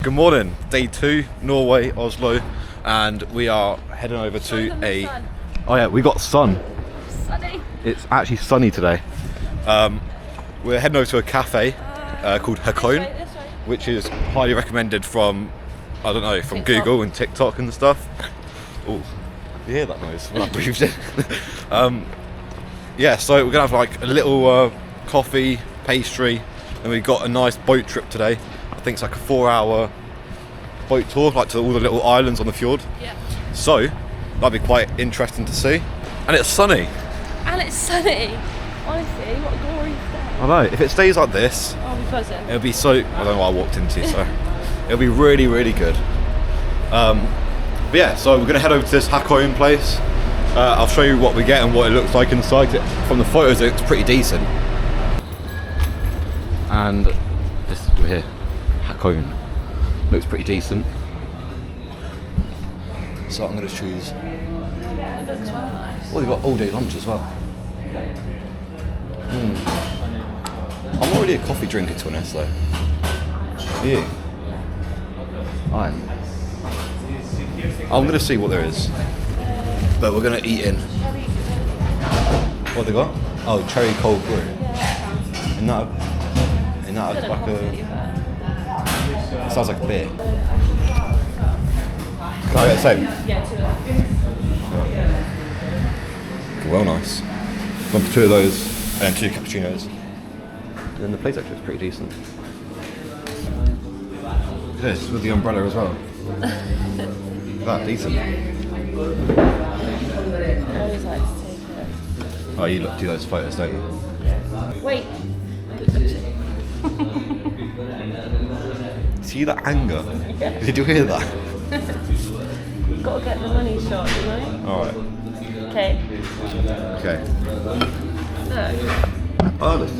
Good morning, day 2, Norway, Oslo, and we are heading over to a... Oh yeah, we got sun. Sunny. It's actually sunny today. We're heading over to a cafe called Hakone, which is highly recommended from, I don't know, from TikTok. Google and TikTok and stuff. Oh, you hear that noise when I breathed in? Yeah, so we're gonna have like a little coffee, pastry, and we got a nice boat trip today. I think it's like a 4-hour boat tour, like to all the little islands on the fjord. Yeah. So that'd be quite interesting to see. And it's sunny. And it's sunny. Honestly, what a glorious day. I know. If it stays like this, I'll be buzzing. it'll be so. I don't know what I walked into, so it'll be really, really good. But yeah, so we're gonna head over to this Hakone place. I'll show you what we get and what it looks like inside. From the photos, it looks pretty decent. And this we're here. Hakone looks pretty decent, so I'm going to choose. It looks well nice. Well, they've got all day lunch as well. I'm already a coffee drinker, to be honest, though. Are you? I'm going to see what there is, but we're going to eat in. What they got? Oh, cherry cold brew. Isn't that like a? It sounds like a beer. Can I get the same? Yeah, two. Well, nice. Gone for 2 of those and 2 cappuccinos. And then the place actually looks pretty decent. Look at this with the umbrella as well. That decent. I always like to take it. Oh, you do those photos, don't you? Wait. See that anger? Yeah. Did you hear that? Gotta get the money shot, you know? Alright. Okay. Okay. Look. Oh, that's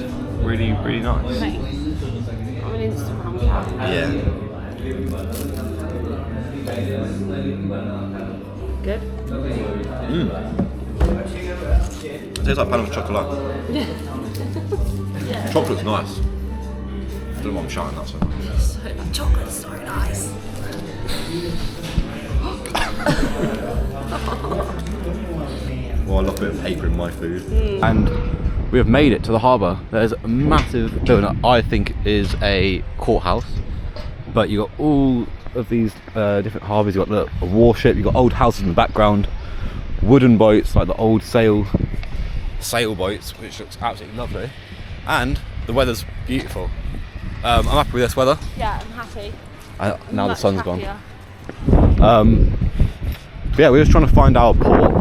really, really nice. Mate. I'm an Instagram cat. Yeah. Good? It tastes like pan of chocolate. Yeah. Chocolate's nice. I don't know what I'm shouting, that's it. So, chocolate's so nice. Well, I love a bit of paper in my food. And we have made it to the harbour. There's a massive building that I think is a courthouse. But you've got all of these different harbours. You've got a warship, you've got old houses in the background, wooden boats, like the old sailboats, which looks absolutely lovely. And the weather's beautiful. I'm happy with this weather. Yeah, I'm happy. Now the Much sun's happier. gone. But yeah, we're just trying to find our port.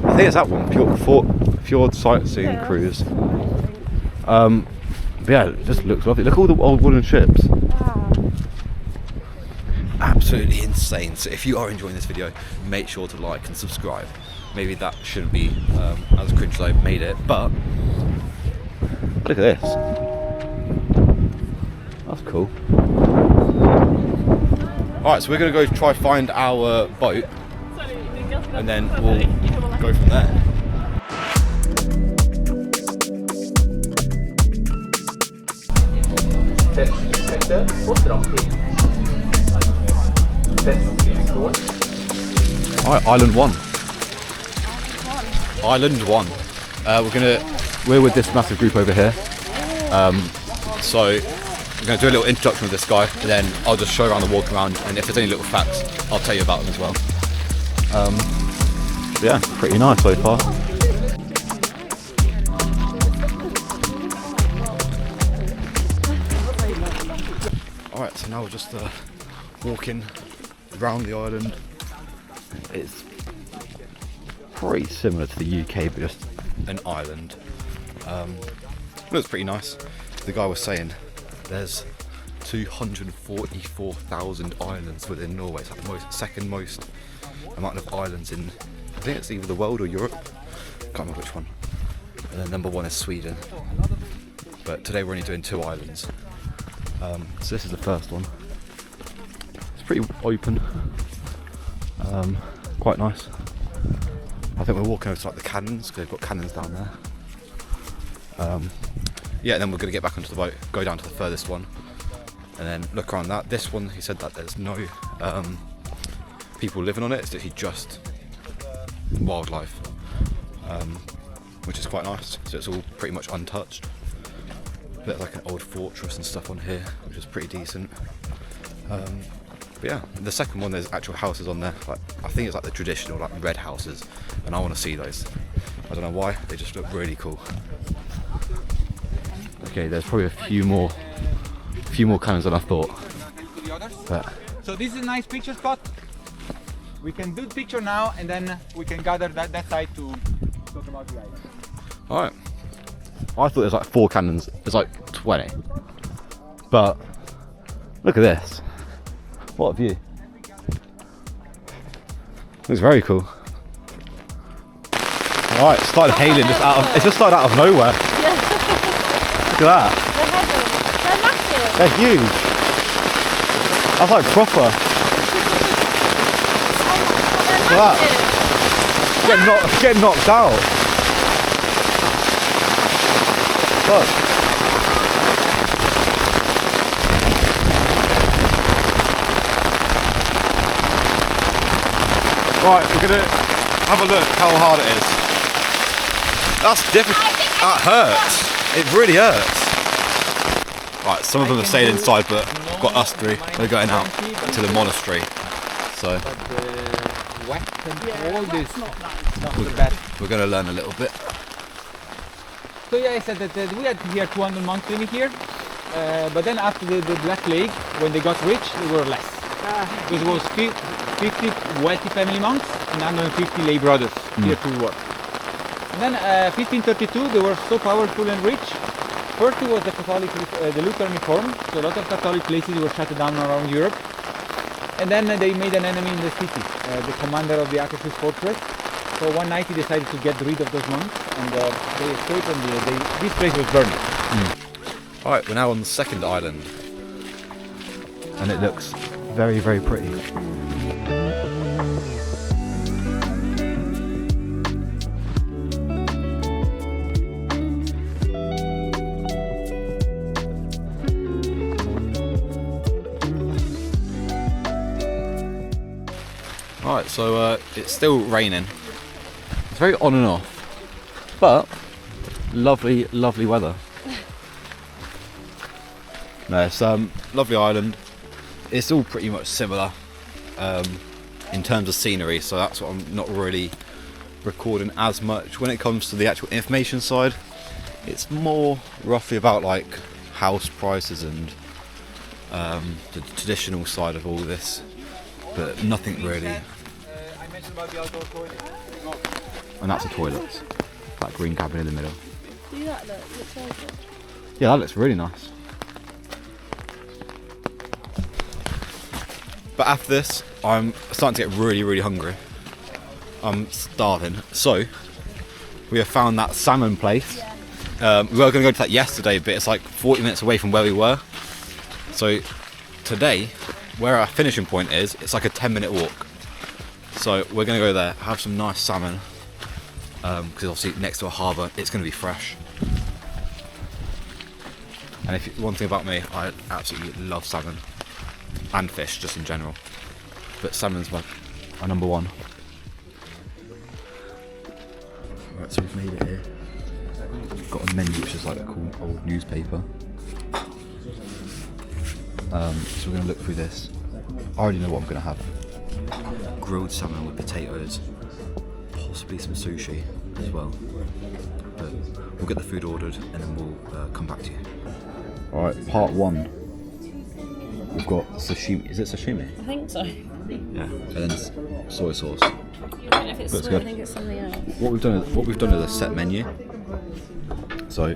I think it's that one, Fjords sightseeing Yeah, cruise. Wow. But yeah, it just looks lovely. Look at all the old wooden ships. Absolutely insane. So if you are enjoying this video, make sure to like and subscribe. Maybe that shouldn't be as cringe as I made it, but look at this. That's cool. Alright, so we're going to go try find our boat and then we'll go from there. Alright, Island 1. Island 1. We're with this massive group over here. So we're going to do a little introduction with this guy, and then I'll just show around the walk around, and if there's any little facts, I'll tell you about them as well. Yeah, pretty nice so far. Alright, so now we're just walking around the island. It's pretty similar to the UK, but just an island. Looks pretty nice. The guy was saying there's 244,000 islands within Norway. It's like the second most amount of islands in, I think it's either the world or Europe. Can't remember which one. And then number 1 is Sweden. But today we're only doing 2 islands. So this is the first one. It's pretty open. Quite nice. I think we're walking over to like the cannons, because they've got cannons down there. Yeah, then we're going to get back onto the boat, go down to the furthest one, And then look around that. This one, he said that there's no people living on it. It's literally just wildlife, which is quite nice. So it's all pretty much untouched. A bit like an old fortress and stuff on here, which is pretty decent. But yeah, the second one, there's actual houses on there. Like, I think it's like the traditional like red houses, and I want to see those. I don't know why, they just look really cool. Okay, there's probably a few more cannons than I thought. But so this is a nice picture spot. We can do the picture now, and then we can gather that side to talk about the island. alright. I thought there's like 4 cannons, there's like 20. But look at this. What a view. Looks very cool. Alright, it started hailing it just started out of nowhere. Look at that. They're massive. They're huge. That's like proper. Look at that. Getting knocked out. Look. Right, we're gonna have a look how hard it is. That's difficult. That hurts. It really hurts. Right, some of them have stayed inside, but we've got us 3. We're going out to the monastery. So we're going to learn a little bit. So yeah, I said that we had here 200 monks living here, but then after the Black Plague, when they got rich, they were less. Because it was 50 wealthy family monks and 150 lay brothers here to work. And then 1532, they were so powerful and rich. First it was the Catholic, the Lutheran reform, so a lot of Catholic places were shut down around Europe. And then they made an enemy in the city, the commander of the Akashi's fortress. So one night he decided to get rid of those monks, and they escaped, and this place was burned. Alright, we're now on the second island. And it looks very, very pretty. Alright, so it's still raining. It's very on and off, but lovely, lovely weather. No, it's lovely island. It's all pretty much similar in terms of scenery, so that's what I'm not really recording as much. When it comes to the actual information side, it's more roughly about like house prices and the traditional side of all this, but nothing really. I mentioned about the outdoor toilet. And that's a toilet. That green cabin in the middle. Do that look? Looks very good. Yeah, that looks really nice. But after this, I'm starting to get really, really hungry. I'm starving. So, we have found that salmon place. We were going to go to that yesterday, but it's like 40 minutes away from where we were. So, today, where our finishing point is, it's like a 10-minute walk. So, we're going to go there, have some nice salmon. Because obviously next to a harbour, it's going to be fresh. And one thing about me, I absolutely love salmon. And fish, just in general. But salmon's my number one. Right, so we've made it here. We've got a menu which is like a cool old newspaper. So we're going to look through this. I already know what I'm going to have. Grilled salmon with potatoes. Possibly some sushi as well. But we'll get the food ordered and then we'll come back to you. Alright, part 1. We've got sashimi. Is it sashimi? I think so. Yeah. And then soy sauce. I don't know if it's Looks sweet, good. I think it's something else. What we've done is a set menu. So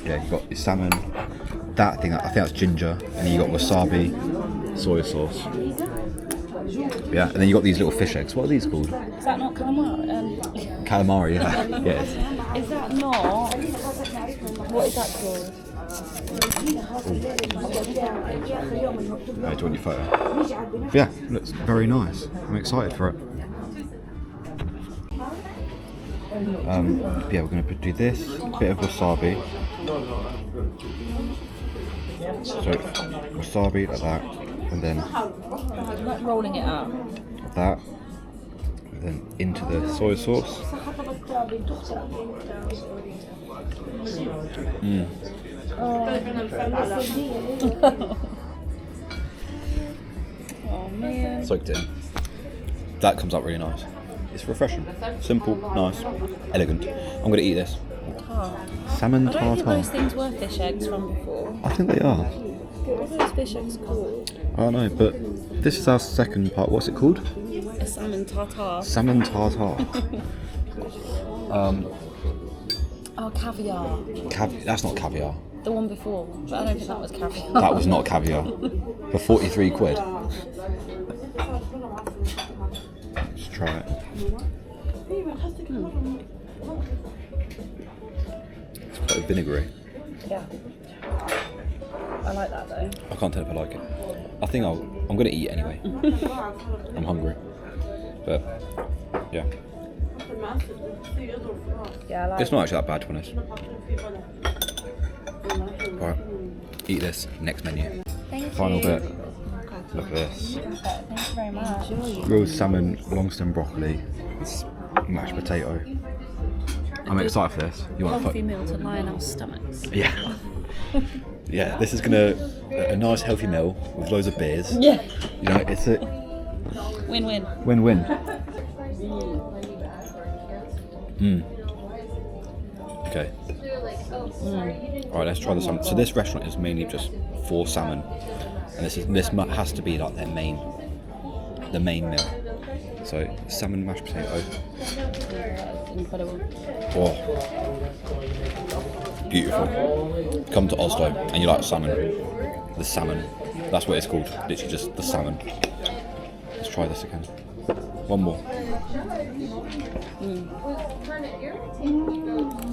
yeah, you've got your salmon, that thing, I think that's ginger, and then you got wasabi, soy sauce. Yeah, and then you got these little fish eggs. What are these called? Is that not calamari? Calamari, yeah. Yes. Is that not? What is that called? Do you want your photo? Yeah, looks very nice. I'm excited for it. Yeah, we're going to do this, bit of wasabi. So wasabi like that, and then Not rolling it up. that, and then into the soy sauce. Oh man. Soaked in. That comes out really nice. It's refreshing. Simple, nice, elegant. I'm gonna eat this. Salmon I don't think those tartare. things were fish eggs from before. I think they are. What are those fish eggs called? I don't know, but this is our second part. What's it called? A salmon tartare. Salmon tartare. Oh, caviar. That's not caviar. The one before. But I don't think that was caviar. That was not caviar. For 43 quid. Let's try it. It's quite vinegary. Yeah. I like that though. I can't tell if I like it. I think I'm going to eat it anyway. I'm hungry. But, yeah. Yeah, I like It's not actually that bad, to be honest. Right. Eat this. Next menu. Thank Final you. bit. Look at this. Thank you very much. Grilled salmon, long stem broccoli, mashed potato. I'm excited for this. You want Healthy meal to line our stomachs. Yeah. Yeah, this is a nice healthy meal with loads of beers. Yeah. You know, it's a Win-win. win-win. Okay. Alright, let's try the salmon. So this restaurant is mainly just for salmon. And this has to be like the main meal. So salmon mashed potato. Incredible. Oh, beautiful. Come to Oslo and you like salmon. The salmon. That's what it's called. Literally just the salmon. Let's try this again. One more.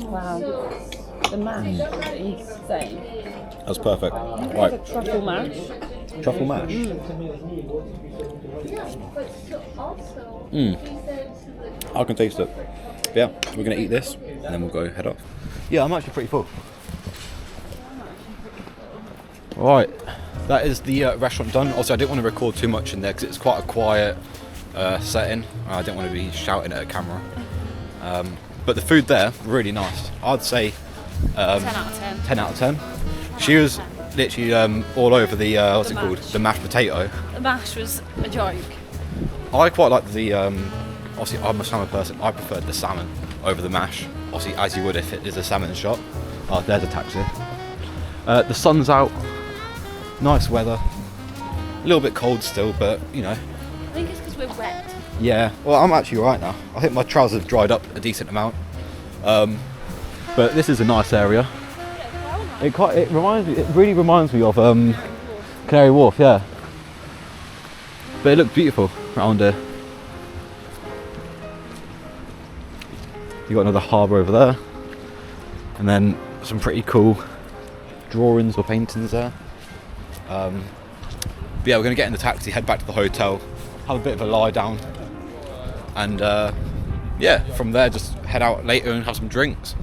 Wow. The mash is insane. That's perfect. It's Right. a truffle mash. Truffle mash. I can taste it. But yeah, we're going to eat this and then we'll go head off. Yeah, I'm actually pretty full. Right, that is the restaurant done. Also, I didn't want to record too much in there because it's quite a quiet setting. I didn't want to be shouting at a camera. But the food there, really nice. I'd say 10 out of 10. 10 out of 10. She was literally all over the, what's it called? The mashed potato. The mash was a joke. I quite like the, obviously I'm a salmon person, I preferred the salmon over the mash. Obviously, as you would if it is a salmon shop. Oh, there's a taxi. The sun's out, nice weather. A little bit cold still, but you know. I think it's because we're wet. Yeah, well I'm actually alright now. I think my trousers have dried up a decent amount. But this is a nice area. It really reminds me of Canary Wharf, yeah. But it looks beautiful around here. You got another harbour over there, and then some pretty cool drawings or paintings there. But yeah, we're gonna get in the taxi, head back to the hotel, have a bit of a lie down, and yeah, from there just head out later and have some drinks.